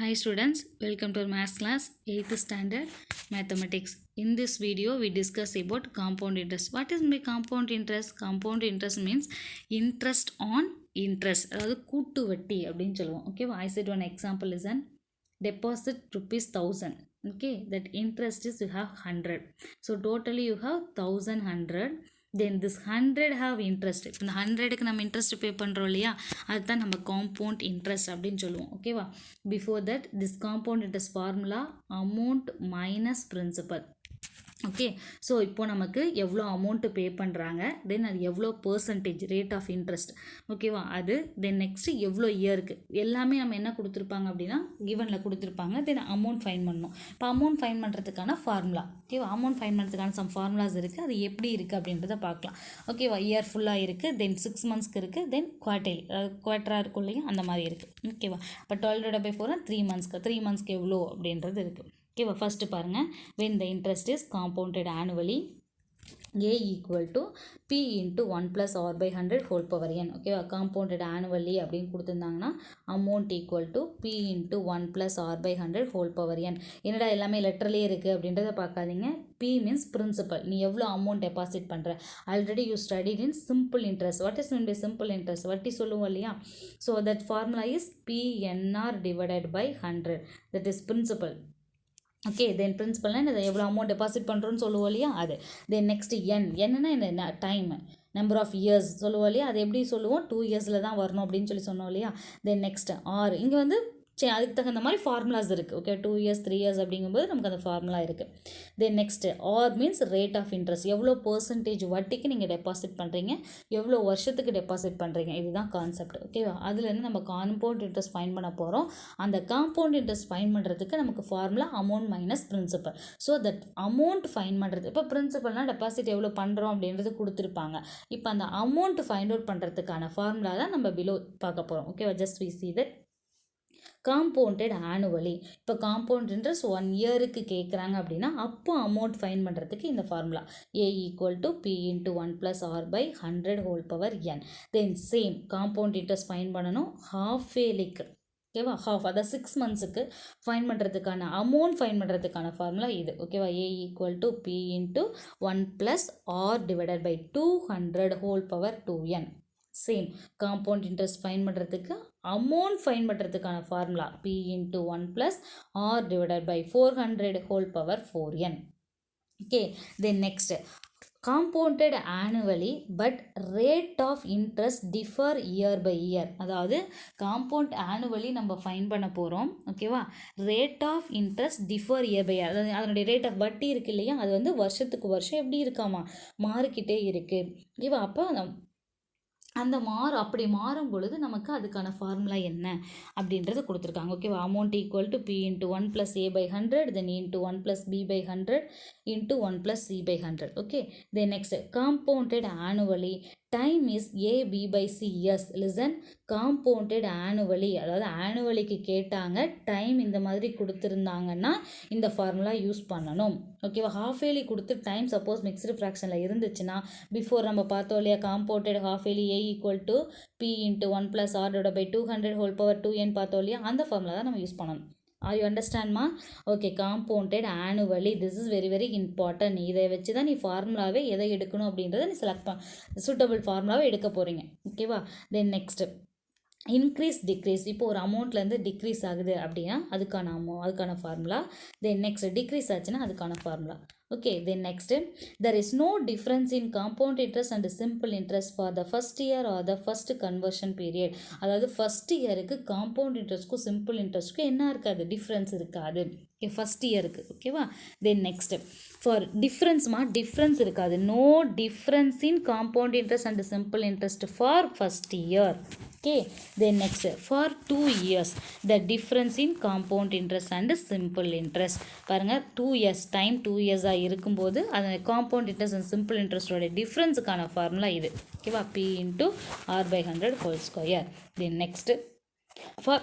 Hi students, welcome to our maths class 8th standard mathematics. In this video we discuss about compound interest. What is my compound interest? Compound interest means interest on interest. அதாவது கூட்டு வட்டி அப்படின்னு சொல்லுவோம். ஓகேவா? I said one example is an deposit rupees 1000. Okay, that interest is you have 100. So totally you have 1100. Then this 100 have interest. இப்போ இந்த 100க்கு நம்ம இன்ட்ரெஸ்ட் பே பண்ணுறோம் இல்லையா, அதுதான் நம்ம காம்பவுண்ட் இன்ட்ரெஸ்ட் அப்படின்னு சொல்லுவோம். ஓகேவா? Before that this compound interest formula amount minus principal. Okay, so இப்போ நமக்கு எவ்வளோ அமௌண்ட்டு பே பண்ணுறாங்க, தென் அது எவ்வளோ பர்சன்டேஜ் ரேட் ஆஃப் இன்ட்ரெஸ்ட், ஓகேவா, அது தென் நெக்ஸ்ட்டு எவ்வளோ இயருக்கு எல்லாமே நம்ம என்ன கொடுத்துருப்பாங்க அப்படின்னா கிவனில் கொடுத்துருப்பாங்க. தென் அமௌண்ட் ஃபைன் பண்ணணும். இப்போ அமௌண்ட் ஃபைன் பண்ணுறதுக்கான ஃபார்முலா, ஓகேவா, அமௌண்ட் ஃபைன் பண்ணுறதுக்கான சம் ஃபார்முலாஸ் இருக்குது. அது எப்படி இருக்குது அப்படின்றத பார்க்கலாம். ஓகேவா, இயர் ஃபுல்லாக இருக்குது, தென் 6 மந்த்ஸ்க்கு இருக்குது, தென் குவார்டர்லி குவார்ட்டராக இருக்கும் இல்லையா, அந்த மாதிரி இருக்குது. ஓகேவா, இப்போ 12/4 3 மந்த்ஸ்க்கு எவ்வளோ அப்படின்றது இருக்குது. ஓகேவா, ஃபஸ்ட்டு பாருங்கள், when the interest is compounded annually A equal to P into 1 plus R by 100 whole power n. ஓகேவா, காம்பவுண்டட் ஆனுவலி அப்படின்னு கொடுத்துருந்தாங்கன்னா amount equal to P into 1 plus R by 100 whole power n. என்னடா எல்லாமே லெட்டர்லேயே இருக்குது அப்படின்றத பார்க்காதீங்க. P means principal, நீ எவ்வளோ அமௌண்ட் டெபாசிட் பண்ணுற. Already you studied in simple interest. What is mean by simple interest? வட்டி சொல்லுவோம் இல்லையா. So that formula is PNR divided by 100. That is principal. Okay, then பிரின்சிபல்னால் இதை எவ்வளோ அமௌண்ட் டெபாசிட் பண்ணுறோன்னு சொல்லுவோம் இல்லையா அது. தென் நெக்ஸ்ட் என்னன்னா இந்த டைம் நம்பர் ஆஃப் இயர்ஸ் சொல்லுவோம் இல்லையா, அது எப்படி சொல்லுவோம், 2 இயர்ஸில் தான் வரணும் அப்படின்னு சொல்லி சொன்னோம் இல்லையா. தென் நெக்ஸ்ட் ஆர், இங்கே வந்து அதுக்கு தகுந்த மாதிரி ஃபார்முலாஸ் இருக்குது. ஓகே, 2 இயர்ஸ் 3 இயர்ஸ் அப்படிங்கும்போது நமக்கு அந்த ஃபார்முலா இருக்குது. Then next R means rate of interest, எவ்வளோ பர்சன்டேஜ் வட்டிக்கு நீங்கள் டெபாசிட் பண்ணுறீங்க, எவ்வளோ வருஷத்துக்கு டெபாசிட் பண்ணுறீங்க, இதுதான் கான்செப்ட். ஓகேவா, அதுலேருந்து நம்ம காம்பவுண்ட் இன்ட்ரெஸ்ட் ஃபைன் பண்ண போகிறோம். அந்த காம்பவுண்ட் இன்ட்ரெஸ்ட் ஃபைன் பண்ணுறதுக்கு நமக்கு formula amount minus principal. So that amount find பண்ணுறது, இப்போ பிரின்சிபல்னால் டெபாசிட் எவ்வளோ பண்ணுறோம் அப்படின்றது கொடுத்துருப்பாங்க. இப்போ அந்த அமௌண்ட் ஃபைண்ட் அவுட் பண்ணுறதுக்கான ஃபார்முலா தான் நம்ம பிலோ பார்க்க போகிறோம். ஓகேவா, just we see that compounded annually. இப்போ காம்பவுண்ட் இன்ட்ரெஸ்ட் 1 இயருக்கு கேட்குறாங்க அப்படின்னா அப்போ அமௌண்ட் ஃபைன் பண்ணுறதுக்கு இந்த formula A equal to P into 1 plus R by 100 whole power n. Then same compound interest fine பண்ணணும் ஹாஃப் ஏலிக்கு. ஓகேவா, ஹாஃப் அதாவது 6 மந்த்ஸுக்கு ஃபைன் பண்ணுறதுக்கான அமௌண்ட் ஃபைன் பண்ணுறதுக்கான ஃபார்முலா இது. ஓகேவா, A equal to P into 1 plus R divided by 200 whole power 2n. Same compound interest find பண்ணுறதுக்கு amount fine பண்ணுறதுக்கான formula P into 1 plus R divided by 400 whole power 4n. Okay, then next compounded annually but rate of interest differ year by year. அதாவது compound annually நம்ம find பண்ண போகிறோம். ஓகேவா, rate of interest differ year by year, அதாவது அதனுடைய rate of வட்டி இருக்கு இல்லையா, அது வந்து வருஷத்துக்கு வருஷம் எப்படி இருக்காமா மாறிக்கிட்டே இருக்குது. ஓகேவா, அப்போ அந்த அப்படி மாறும் பொழுது நமக்கு அதுக்கான ஃபார்முலா என்ன அப்படின்றது கொடுத்துருக்காங்க. ஓகேவா, amount equal to P into 1 plus A by 100 then into 1 plus B by 100 into 1 plus C by 100. Okay, then next compounded annually, time is A B by C years. listen, compounded annually, அதாவது ஆனுவலிக்கு கேட்டாங்க, time இந்த மாதிரி கொடுத்துருந்தாங்கன்னா இந்த formula use பண்ணணும். ஓகேவா, half Eli கொடுத்து time suppose mixed ஃப்ராக்ஷனில் இருந்துச்சுன்னா பிஃபோர் நம்ம பார்த்தோம் இல்லையா, compounded half Eli A equal to P into 1 plus R divided by 200 whole power 2n பார்த்தோம் இல்லையா, அந்த ஃபார்முலா தான் நம்ம யூஸ் பண்ணணும். Are you understand மா? Okay, compounded annually, this is very very important. இதை வச்சு தான் நீ ஃபார்முலாவே எதை எடுக்கணும் அப்படின்றத நீ செலக்ட் சூட்டபிள் ஃபார்முலாவே எடுக்க போகிறீங்க. ஓகேவா, தென் நெக்ஸ்ட் இன்க்ரீஸ் டிக்ரீஸ். இப்போ ஒரு அமௌண்ட்லேருந்து டிக்ரீஸ் ஆகுது அப்படின்னா அதுக்கான ஃபார்முலா. தென் நெக்ஸ்ட் டிக்ரீஸ் ஆச்சுன்னா அதுக்கான formula. Okay, then next there is no difference in compound interest and simple interest for the first year or the first conversion period. அதாவது first இயருக்கு compound இன்ட்ரெஸ்ட்க்கும் சிம்பிள் இன்ட்ரெஸ்ட்க்கும் என்ன இருக்காது, டிஃப்ரென்ஸ் இருக்காது. Okay, first இயருக்கு. ஓகேவா, தென் நெக்ஸ்ட் ஃபார் டிஃப்ரென்ஸ் இருக்காது. No difference in compound interest and simple interest for first year. Okay, then next for 2 years the difference in compound interest and simple interest. பாருங்க 2 years time 2 years இருக்கும்போது அந்த compound interest and simple இன்ட்ரெஸ்டோட டிஃப்ரென்ஸுக்கான formula இது. ஓகேவா, P into R by 100 whole square. Then next for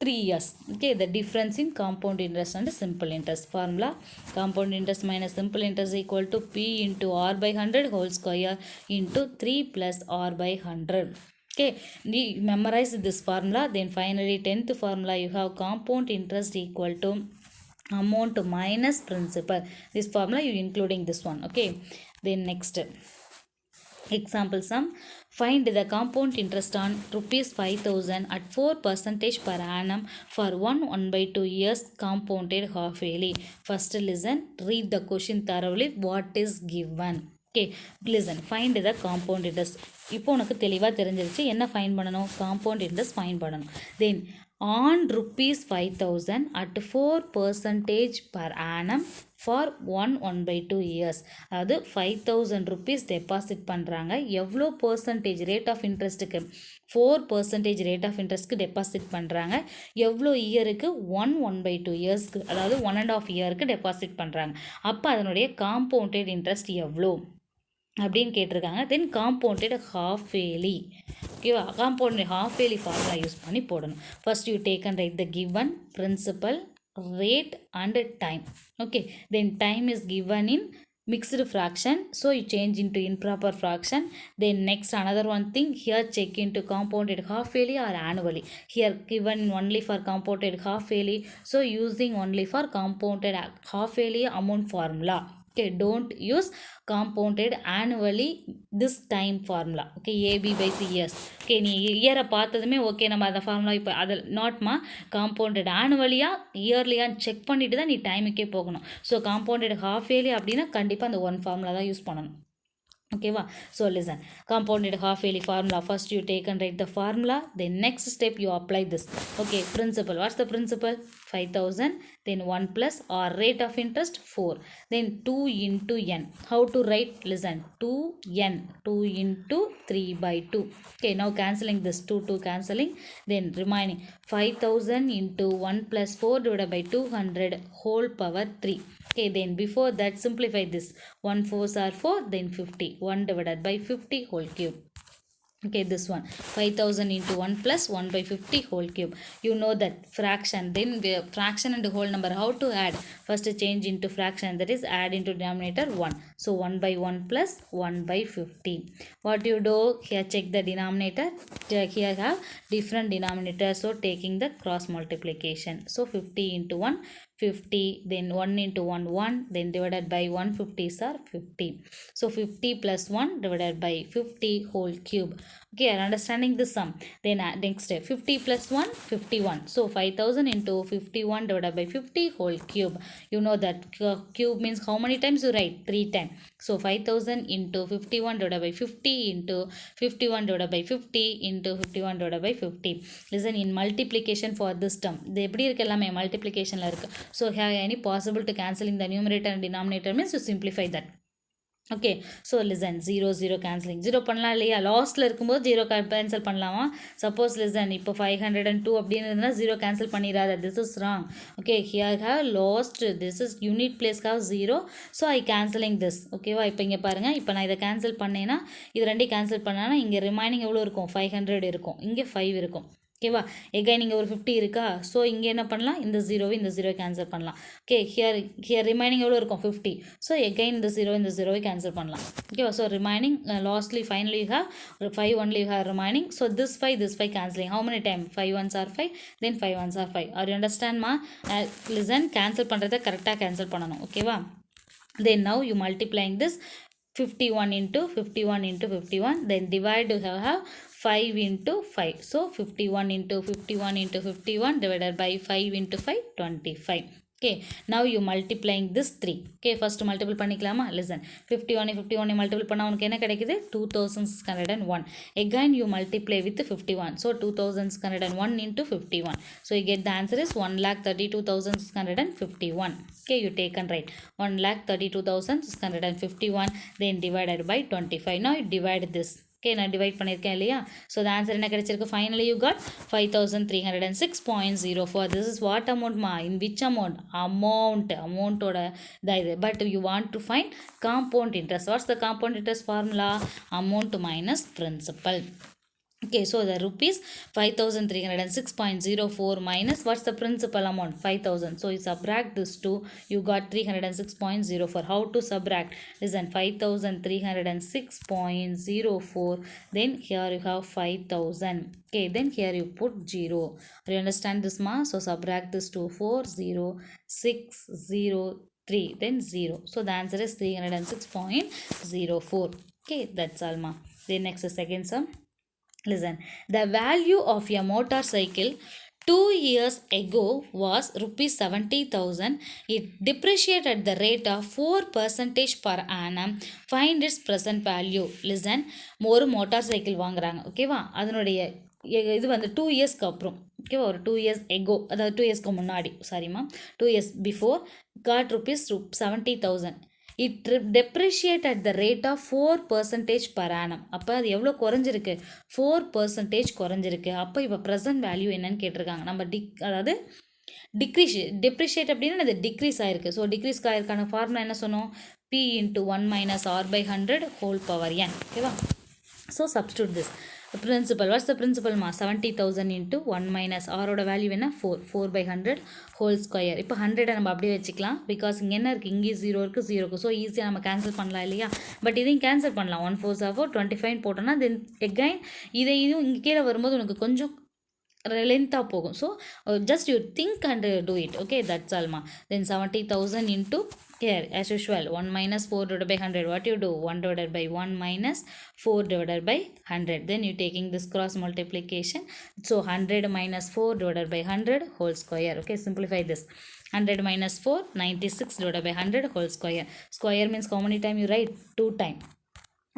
3 years. Okay, the difference in compound interest and simple interest formula, compound interest minus simple interest equal to P into R by 100 whole square into 3 plus R by 100. Okay, you memorize this formula. Then finally 10th formula you have compound interest equal to amount minus principal. This formula you including this one. Okay, then next example sum. Find the compound interest on rupees 5000 at 4 percentage per annum for 1 by 2 years compounded half yearly. First listen, read the question thoroughly. What is given? Okay, listen. Find the compound interest. இப்போ உனக்கு தெளிவாக தெரிஞ்சிருச்சு என்ன fine பண்ணணும், compound interest fine பண்ணணும். தென் on rupees 5000 at 4% per annum for 1 by 2 years. அதாவது 5000 rupees deposit பண்ணுறாங்க. எவ்வளோ பர்சன்டேஜ் ரேட் ஆஃப் இன்ட்ரெஸ்ட்டுக்கு? 4% ரேட் ஆஃப் இன்ட்ரெஸ்ட்க்கு டெபாசிட் பண்ணுறாங்க. எவ்வளோ இயருக்கு? 1 by 2 இயர்ஸ்க்கு, அதாவது 1.5 இயருக்கு டெபாசிட் பண்ணுறாங்க. அப்போ அதனுடைய காம்பவுண்டட் இன்ட்ரெஸ்ட் எவ்வளோ அப்படின்னு கேட்டிருக்காங்க. Then compounded half yearly. ஓகேவா? Compounded half yearly formula use பண்ணி போடணும். First you take and write the given, principal, rate and time. Okay, then time is given in mixed fraction, so you change into improper fraction. Then next another one thing, here check into compounded half yearly or annually. Here given only for compounded half yearly, so using only for compounded half yearly amount formula. Okay, don't use compounded annually this time formula. Okay, AB by C years. Okay, நீ இயரை பார்த்ததுமே okay நம்ம அந்த formula இப்போ அதில் நாட்மா compounded ஆனுவலியா இயர்லியான்னு check பண்ணிட்டு தான் நீ டைமுக்கே போகணும். ஸோ காம்பவுண்டட் ஹாஃப் இயர்லி அப்படின்னா கண்டிப்பாக அந்த ஒன் ஃபார்முலா தான் யூஸ் பண்ணணும். ஓகேவா? So listen, compounded half yearly formula. First you take and write the formula, then next step you apply this. Okay, principal. What's the principal? 5000, then 1 plus or rate of interest 4, then 2 into n. How to write? Listen, 2n, 2 into 3 by 2. Okay, now cancelling this, 2 cancelling, then remaining 5000 into 1 plus 4 divided by 200 whole power 3. Okay, then before that simplify this. 1 4s are 4, then 50. 1 divided by 50 whole cube. Okay, this one 5000 into 1 plus 1 by 50 whole cube. You know that fraction, then fraction and whole number how to add? First change into fraction, that is add into denominator 1. So 1 by 1 plus 1 by 50. What you do here, check the denominator. Here have different denominator, so taking the cross multiplication. So 50 into 1 50, then 1 into 1 1, then divided by 150s are 50. So 50 plus 1 divided by 50 whole cube. Okay, are understanding this sum? Then next step, 50 plus 1 51. So 5000 into 51 divided by 50 whole cube. You know that cube means how many times you write? 3 times. So 5000 into 51 divided by 50 into 51 divided by 50 into 51 divided by 50. Listen, in multiplication for this term, இது எப்படி இருக்கு? எல்லாமே multiplicationல இருக்கு. So have any possible to cancelling the numerator and denominator means you simplify that. Okay, so listen 0 0 cancelling 0 பண்ணலாம் இல்லையா? லாஸ்ட்டில் இருக்கும்போது 0 cancel பண்ணலாமா? சப்போஸ் லிசன் இப்போ 502 அப்படின்னு இருந்தால் 0 கேன்சல் பண்ணிடாத. This is wrong. Okay, here have lost, this is unit place have 0, so I cancelling this. ஓகேவா? இப்போ இங்கே பாருங்கள், இப்போ நான் இதை கேன்சல் பண்ணேன்னா இது ரெண்டையும் கேன்சல் பண்ணேன்னா இங்கே ரிமைனிங் எவ்வளோ இருக்கும்? 500 இருக்கும், இங்கே 5 இருக்கும். ஓகேவா? எகைன் இங்கே ஒரு 50 இருக்கா? ஸோ இங்கே என்ன பண்ணலாம்? இந்த 0 இந்த 0 கேன்சல் பண்ணலாம். ஓகே, ஹியர் ரிமைனிங் எவ்வளோ இருக்கும்? 50. ஸோ எகைன் இந்த 0 கேன்சல் பண்ணலாம். ஓகேவா? So remaining lastly finally you have 5 only you have remaining. So this 5 cancelling. How many time? 5 1s are 5, then 5 1s are 5. Are you அண்டர்ஸ்டாண்ட்மா? லிசன், கேன்சல் பண்ணுறதை கரெக்டாக cancel பண்ணணும். ஓகேவா? then now you multiplying this 51 into 51 into 51, then divide to have 5 into 5. So 51 into 51 into 51 divided by 5 into 5, 25. Okay, now you multiplying this 3. Okay, first multiple பண்ணிக்கலாமா? listen, 51 51 multiple பண்ணா உனக்கு என்ன கிடைக்குது? 2601. again you multiply with 51, so 2601 into 51, so you get the answer is 1,32,651. Okay, you take and write 1,32,651, then divided by 25. Now you divide this. Okay, நான் divide பண்ணியிருக்கேன் இல்லையா? So the answer என்ன கிடைச்சிருக்கு? Finally you got 5306.04. This is what அமௌண்ட்மா? In which amount? அமௌண்ட்டோட இதாக இது. But you want to find compound interest. What's the compound interest formula? Amount minus principal. Okay, so the rupees 5306.04 minus what's the principal amount 5000. So you subtract this two, you got 306.04. How to subtract? Listen, 5306.04. Then here you have 5000. Okay, then here you put 0. Do you understand this, ma? So subtract this to 40603, then 0. So the answer is 306.04. Okay, that's all, ma. Then next the second sum. Listen, the value of a motorcycle 2 years ago was rupees 70,000. It depreciated at the rate of 4 percentage per annum. Find its present value. Listen, ஒரு motor cycle வாங்குறாங்க ஓகேவா, அதனுடைய இது வந்து 2 இயர்ஸ்க்கு அப்புறம் ஓகேவா, ஒரு 2 இயர்ஸ் எகோ, அதாவது 2 இயர்ஸ்க்கு முன்னாடி, சாரிம்மா, 2 years before got rupees 70,000. It depreciate at the rate of 4 percentage per annum. அப்போ அது எவ்வளோ குறைஞ்சிருக்கு? 4% குறைஞ்சிருக்கு. அப்போ இப்போ ப்ரெசன்ட் வேல்யூ என்னன்னு கேட்டிருக்காங்க. நம்ம அதாவது டெப்ரிஷியேட் அப்படின்னா அது டிக்ரீஸ் ஆயிருக்கு. ஸோ டிக்ரீஸ் ஆயிருக்கான ஃபார்முலா என்ன சொன்னோம்? P into 1 minus R by 100 whole power n. ஓகேவா? So substitute this. Principal, what's the principal ma? 70,000 into 1 minus R ஓட வேல்யூ என்ன? 4 by 100 whole square. இப்போ 100 நம்ம அப்படியே வச்சுக்கலாம், பிகாஸ் இங்கே என்ன இருக்குது? இங்கே 0 இருக்குது, 0 இருக்குது. ஸோ ஈஸியாக நம்ம கேன்சல் பண்ணலாம் இல்லையா? பட் இதையும் கேன்சல் பண்ணலாம். 1 4 4 25 போட்டோன்னா தென் எகைன் இதுவும் இங்கே கீழே வரும்போது உனக்கு கொஞ்சம் லென்த்தாக போகும். So just you think and do it. Okay, that's ஆல்மா. Then 70,000 into here as usual 1 minus 4 divided by 100. What you do? 1 divided by 1 minus 4 divided by 100. Then you taking this cross multiplication. So 100 minus 4 divided by 100 whole square. Okay, simplify this. 100 minus 4, 96 divided by 100 whole square. Square means how many time you write? 2 time.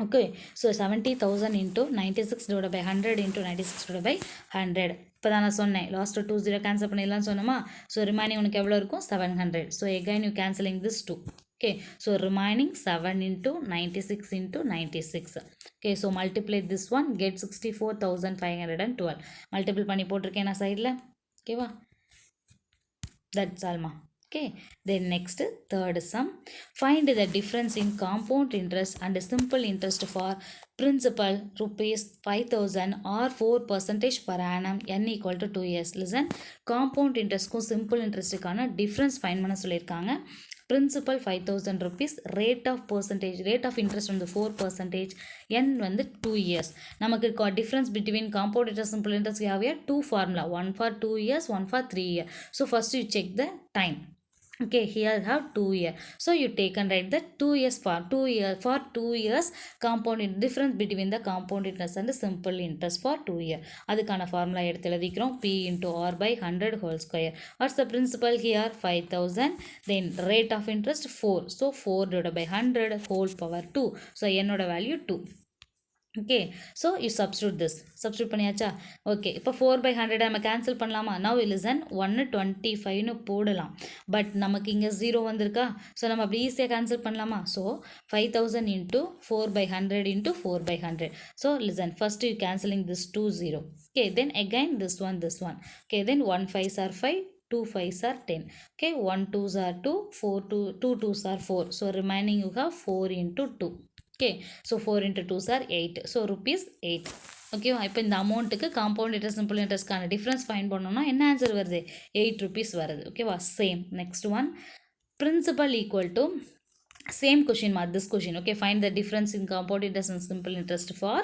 Okay, so 70,000 into 96 divided by 100 into 96 divided by 100. இப்போ தான் நான் சொன்னேன், last 20 cancel பண்ணிடலாம்னு சொன்னோமா. So remaining உனக்கு எவ்வளோ இருக்கும்? 700. So again you cancelling this 2. Okay, so remaining 7 into 96 into 96. Okay, so multiply this one, get 64,512. Multiple பண்ணி போட்டிருக்கேன் நான் சைடில். ஓகேவா? That's ஆல்மா. Okay, then next third sum. Find the difference in compound interest and simple interest for principal rupees 5,000 or 4% per annum n equal to 2 years. Listen, compound interest க்கும் simple interest க்கான difference find பண்ண சொல்லியிருக்காங்க. Principal 5,000 rupees, rate of interest வந்து 4%, n வந்து 2 years. நமக்கு difference between compound interest simple interest we have here 2 formula, one for 2 years, one for 3 years. So first you check the time. Okay, here you have 2 years. So you take and write the 2 years for 2 years compound difference between the compound interest and the simple interest for 2 years. அதுக்கான formula எடுத்து எழுதிக்கிறோம். P into R by 100 whole square. What's the principal here? 5,000. Then rate of interest 4. So 4 divided by 100 whole power 2. So n ஓட value 2. Okay, so you substitute பண்ணியாச்சா? Okay, இப்போ 4/100 நம்ம cancel பண்ணலாமா? Now listen, 125ன்னு போடலாம். But நமக்கு இங்கே 0 வந்திருக்கா? So நம்ம அப்படி ஈஸியாக கேன்சல் பண்ணலாமா? So 5,000 into 4/100 into 4/100. So listen, first you cancelling this 2 0. Okay, then again this one. Okay, then 1 5s are 5, 2 5s are 10. Okay, 1 2s are 2, 2 2s are 4. So remaining you have 4 into 2. Okay, so 4 into 2s are 8. So rupees 8. ஓகேவா? இப்போ இந்த அமௌண்ட்டுக்கு compound interest simple இன்ட்ரெஸ்ட்கான difference find பண்ணோம்னா என்ன answer வருது? 8 rupees வருது. ஓகேவா? Same. Next one, principal equal to same question mark, this question. Okay, find the difference in compound interest and simple interest for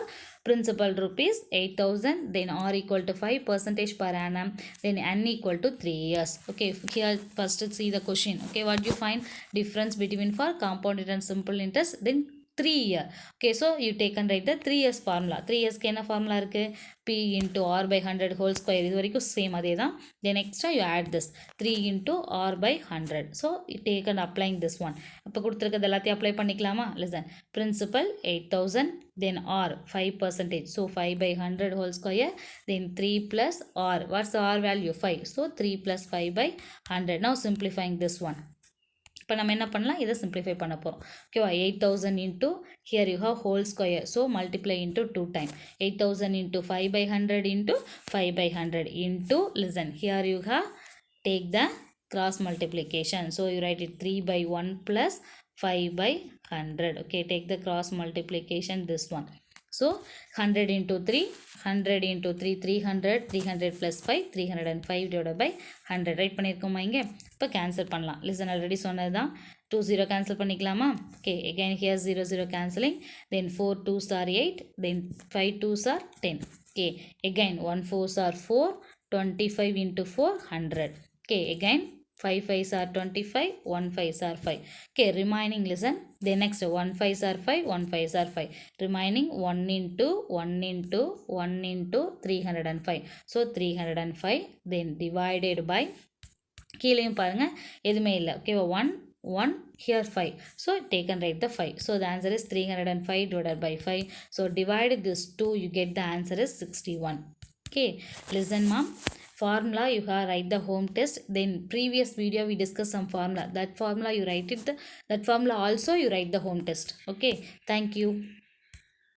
principal rupees 8,000, then R equal to 5% per annum, then n equal to 3 years. Okay, here first see the question. Okay, what do you find difference between for compound interest and simple interest? Then 3 year. Okay, so you take and write the 3 years formula. 3 years க்கு என்ன formula இருக்கு? P into R by 100 whole square. இது வரைக்கும் same அதே தான். Then extra you add this 3 into R by 100. So you take and applying this one. இப்போ கொடுத்துருக்கிறது எல்லாத்தையும் அப்ளை பண்ணிக்கலாமா? Listen, principal 8,000, then R 5%. So 5 by 100 whole square, then 3 plus R. What's the R value? 5. So 3 plus 5 by 100. Now simplifying this one. இப்போ நம்ம என்ன பண்ணலாம்? இதை simplify பண்ண போகிறோம். ஓகேவா? 8,000 into here you have whole square. So multiply into 2 time. 8,000 into 5/100 into 5/100 into, listen, here you have take the cross multiplication. So you write it 3/1 plus 5/100. Okay, take the cross multiplication this one. So 100 into 3, 100 into 3, 300, 300 plus 5, 305 divided by 100. Right பண்ணியிருக்கோமா இங்கே? இப்போ cancel பண்ணலாம். Listen already சொன்னது தான். 2 0 cancel பண்ணிக்கலாமா? Okay, again here 0 0 cancelling. Then 4 2s are 8. Then 5 2s are 10. Okay, again 1 4s are 4. 25 into 4, 100. Okay, again 5 5s are 25, 1 5s are 5. Okay, remaining listen. The next 1 5s are 5, 1 5s are 5. Remaining 1 into 1 into 1 into 305. So 305 then divided by கீழேயும் பாருங்க எதுவுமே இல்லை. ஓகேவா? 1 1 here 5. So take and write the 5. So the answer is 305 divided by 5. So divide this 2, you get the answer is 61. Okay, listen mom. Formula you have write the home test. Then previous video we discussed some formula. That formula you write it. That formula also you write the home test. Okay, thank you.